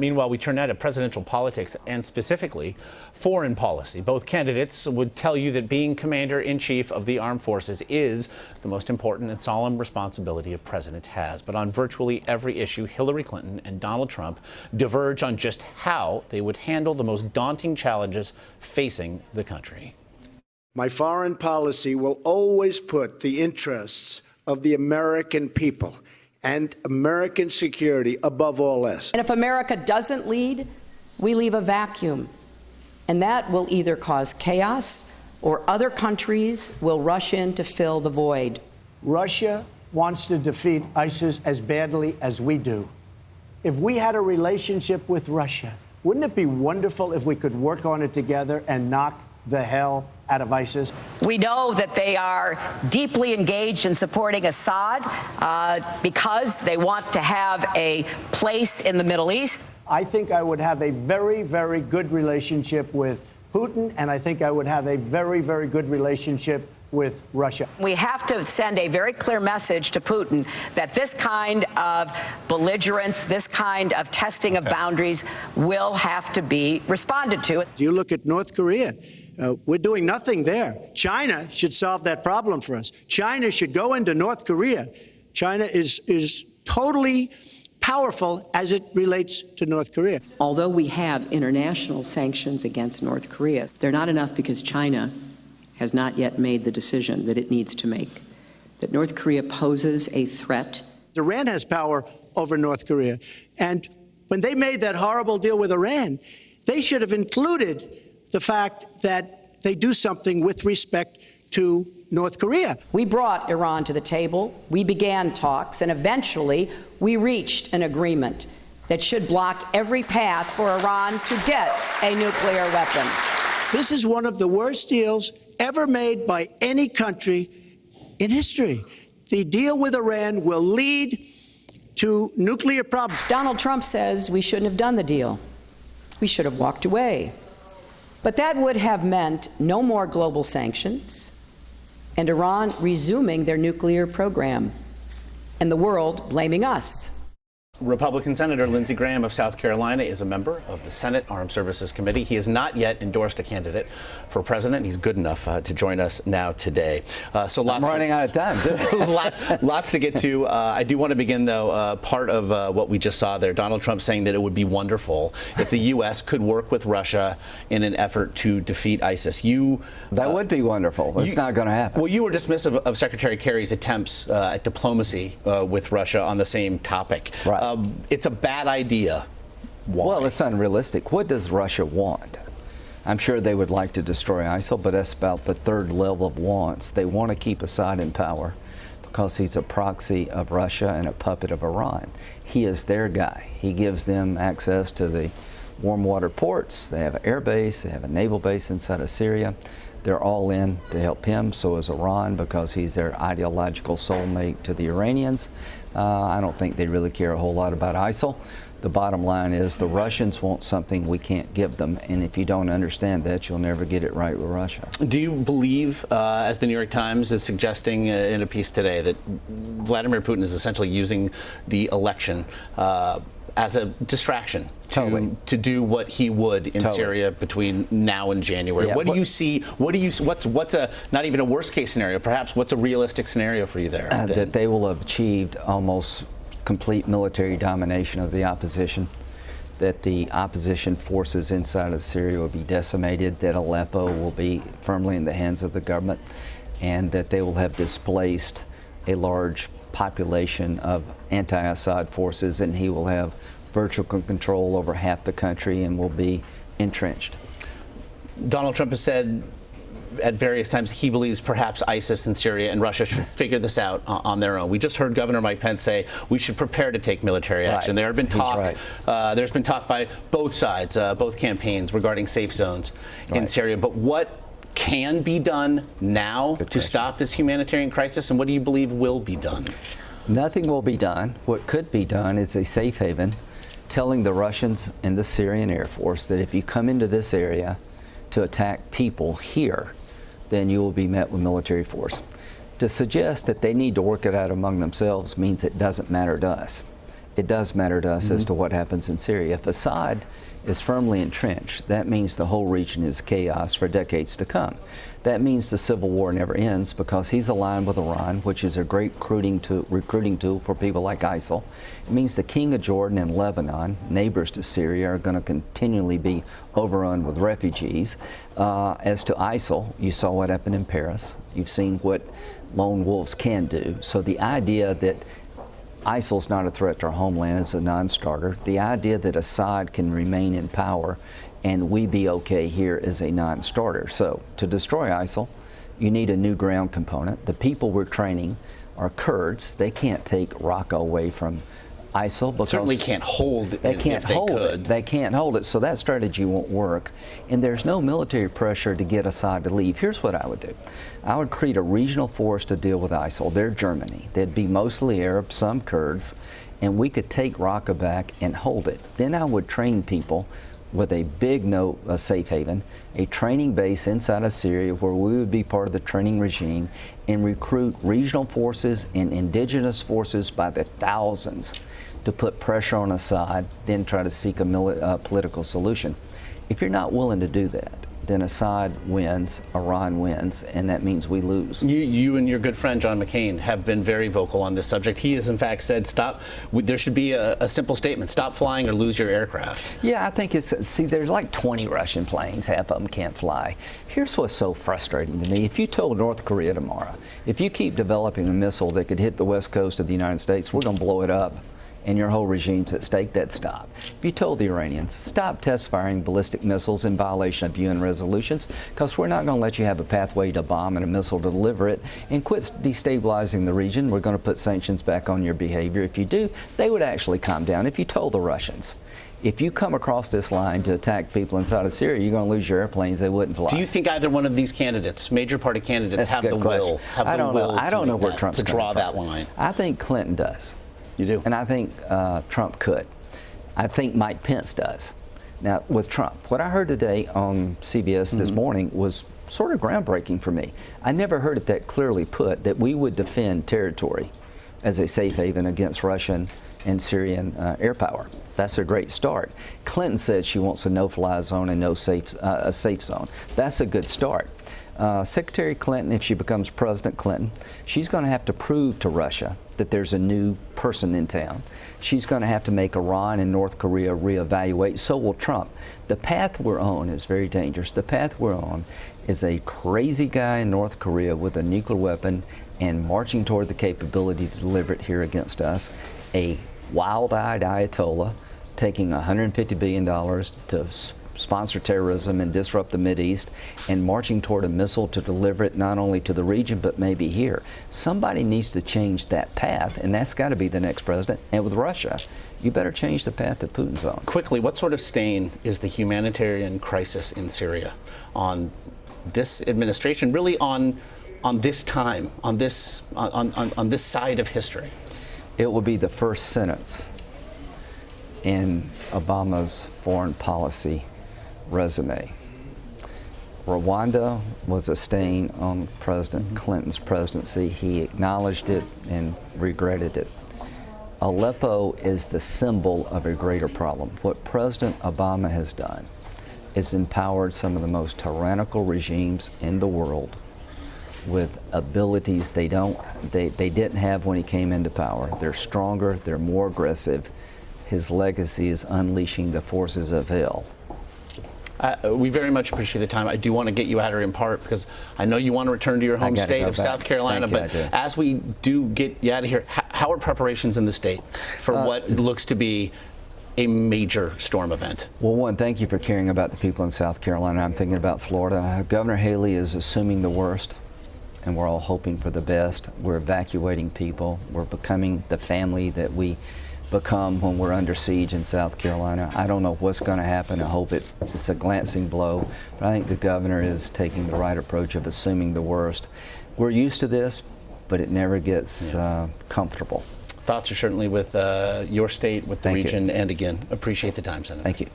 Meanwhile, we turn now to presidential politics and specifically foreign policy. Both candidates would tell you that being commander-in-chief of the armed forces is the most important and solemn responsibility a president has. But on virtually every issue, Hillary Clinton and Donald Trump diverge on just how they would handle the most daunting challenges facing the country. My foreign policy will always put the interests of the American people and American security above all else. And if America doesn't lead, we leave a vacuum. And that will either cause chaos or other countries will rush in to fill the void. Russia wants to defeat ISIS as badly as we do. If we had a relationship with Russia, wouldn't it be wonderful if we could work on it together and knock the hell out of ISIS? We know that they are deeply engaged in supporting Assad because they want to have a place in the Middle East. I think I would have a very, very good relationship with Putin, and I think I would have a very, very good relationship with Russia. We have to send a very clear message to Putin that this kind of belligerence, this kind of testing of boundaries will have to be responded to. You look at North Korea. We're doing nothing there. China should solve that problem for us. China should go into North Korea. China is totally powerful as it relates to North Korea. Although we have international sanctions against North Korea, they're not enough because China has not yet made the decision that it needs to make, that North Korea poses a threat. Iran has power over North Korea. And when they made that horrible deal with Iran, they should have included the fact that they do something with respect to North Korea. We brought Iran to the table, we began talks, and eventually we reached an agreement that should block every path for Iran to get a nuclear weapon. This is one of the worst deals ever made by any country in history. The deal with Iran will lead to nuclear problems. Donald Trump says we shouldn't have done the deal. We should have walked away. But that would have meant no more global sanctions and Iran resuming their nuclear program and the world blaming us. Republican Senator Lindsey Graham of South Carolina is a member of the Senate Armed Services Committee. He has not yet endorsed a candidate for president. He's good enough to join us now today. So lots. I'm running out of time. Lots to get to. I do want to begin, though, part of what we just saw there. Donald Trump saying that it would be wonderful if the U.S. could work with Russia in an effort to defeat ISIS. That would be wonderful. It's not going to happen. Well, you were dismissive of Secretary Kerry's attempts at diplomacy with Russia on the same topic. Right. It's a bad idea. Why? Well, it's unrealistic. What does Russia want? I'm sure they would like to destroy ISIL, but that's about the third level of wants. They want to keep Assad in power because he's a proxy of Russia and a puppet of Iran. He is their guy. He gives them access to the warm water ports. They have an air base. They have a naval base inside of Syria. They're all in to help him. So is Iran, because he's their ideological soulmate to the Iranians. I don't think they really care a whole lot about ISIL. The bottom line is the Russians want something we can't give them, and if you don't understand that, you'll never get it right with Russia. Do you believe, as the New York Times is suggesting in a piece today, that Vladimir Putin is essentially using the election as a distraction to do what he would in Syria between now and January? Yeah, what do you see? What's a, not even a worst case scenario, perhaps what's a realistic scenario for you there? That they will have achieved almost complete military domination of the opposition, that the opposition forces inside of Syria will be decimated, that Aleppo will be firmly in the hands of the government, and that they will have displaced a large population of anti-Assad forces, and he will have virtual control over half the country and will be entrenched. Donald Trump has said at various times he believes perhaps ISIS and Syria and Russia should figure this out on their own. We just heard Governor Mike Pence say we should prepare to take military action. Right. There have been talk. There's been talk by both sides, both campaigns, regarding safe zones in Syria. But what can be done now to stop this humanitarian crisis, and what do you believe will be done? Nothing will be done. What could be done is a safe haven, telling the Russians and the Syrian Air Force that if you come into this area to attack people here, then you will be met with military force. To suggest that they need to work it out among themselves means it doesn't matter to us. it does matter to us as to what happens in Syria. If Assad is firmly entrenched, that means the whole region is chaos for decades to come. That means the civil war never ends because he's aligned with Iran, which is a great recruiting tool for people like ISIL. It means the King of Jordan and Lebanon, neighbors to Syria, are going to continually be overrun with refugees. As to ISIL, you saw what happened in Paris. You've seen what lone wolves can do. So the idea that ISIL's not a threat to our homeland is a non-starter. The idea that Assad can remain in power and we be okay here is a non-starter. So to destroy ISIL, you need a new ground component. The people we're training are Kurds. They can't take Raqqa away from ISIL because certainly can't hold it. They can't hold it. They can't hold it. So that strategy won't work. And there's no military pressure to get Assad to leave. Here's what I would do. I would create a regional force to deal with ISIL. They're Germany. They'd be mostly Arab, some Kurds, and we could take Raqqa back and hold it. Then I would train people with a big safe haven, a training base inside of Syria where we would be part of the training regime and recruit regional forces and indigenous forces by the thousands to put pressure on Assad, then try to seek a political solution. If you're not willing to do that, then Assad wins, Iran wins, and that means we lose. You and your good friend John McCain have been very vocal on this subject. He has in fact said, there should be a simple statement, stop flying or lose your aircraft. Yeah, I think there's like 20 Russian planes, half of them can't fly. Here's what's so frustrating to me. If you told North Korea tomorrow, if you keep developing a missile that could hit the west coast of the United States, we're going to blow it up, and your whole regime's at stake, that stop. If you told the Iranians, stop test firing ballistic missiles in violation of UN resolutions, because we're not going to let you have a pathway to bomb and a missile to deliver it, and quit destabilizing the region, we're going to put sanctions back on your behavior. If you do, they would actually calm down. If you told the Russians, if you come across this line to attack people inside of Syria, you're going to lose your airplanes, they wouldn't fly. Do you think either one of these candidates, major party candidates, have the will to draw that line? I think Clinton does. You do? And I think Trump could. I think Mike Pence does. Now, with Trump, what I heard today on CBS this morning was sort of groundbreaking for me. I never heard it that clearly put, that we would defend territory as a safe haven against Russian and Syrian air power. That's a great start. Clinton said she wants a no-fly zone and a safe zone. That's a good start. Secretary Clinton, if she becomes President Clinton, she's going to have to prove to Russia that there's a new person in town. She's going to have to make Iran and North Korea reevaluate. So will Trump. The path we're on is very dangerous. The path we're on is a crazy guy in North Korea with a nuclear weapon and marching toward the capability to deliver it here against us. A wild-eyed Ayatollah taking $150 billion to sponsor terrorism and disrupt the Mideast, and marching toward a missile to deliver it not only to the region but maybe here. Somebody needs to change that path, and that's got to be the next president. And with Russia, you better change the path that Putin's on. Quickly, what sort of stain is the humanitarian crisis in Syria on this administration, really on this time, on this side of history? It will be the first sentence in Obama's foreign policy resume. Rwanda was a stain on President Clinton's presidency. He acknowledged it and regretted it. Aleppo is the symbol of a greater problem. What President Obama has done is empowered some of the most tyrannical regimes in the world with abilities they didn't have when he came into power. They're stronger, they're more aggressive. His legacy is unleashing the forces of hell. We very much appreciate the time. I do want to get you out of here in part because I know you want to return to your home state of South Carolina, but as we do get you out of here, how are preparations in the state for what looks to be a major storm event? Well, one, thank you for caring about the people in South Carolina. I'm thinking about Florida. Governor Haley is assuming the worst, and we're all hoping for the best. We're evacuating people. We're becoming the family that we become when we're under siege in South Carolina. I don't know what's going to happen. I hope it's a glancing blow, but I think the governor is taking the right approach of assuming the worst. We're used to this, but it never gets comfortable. Thoughts are certainly with your state, with the region, and again, appreciate the time, Senator. Thank you.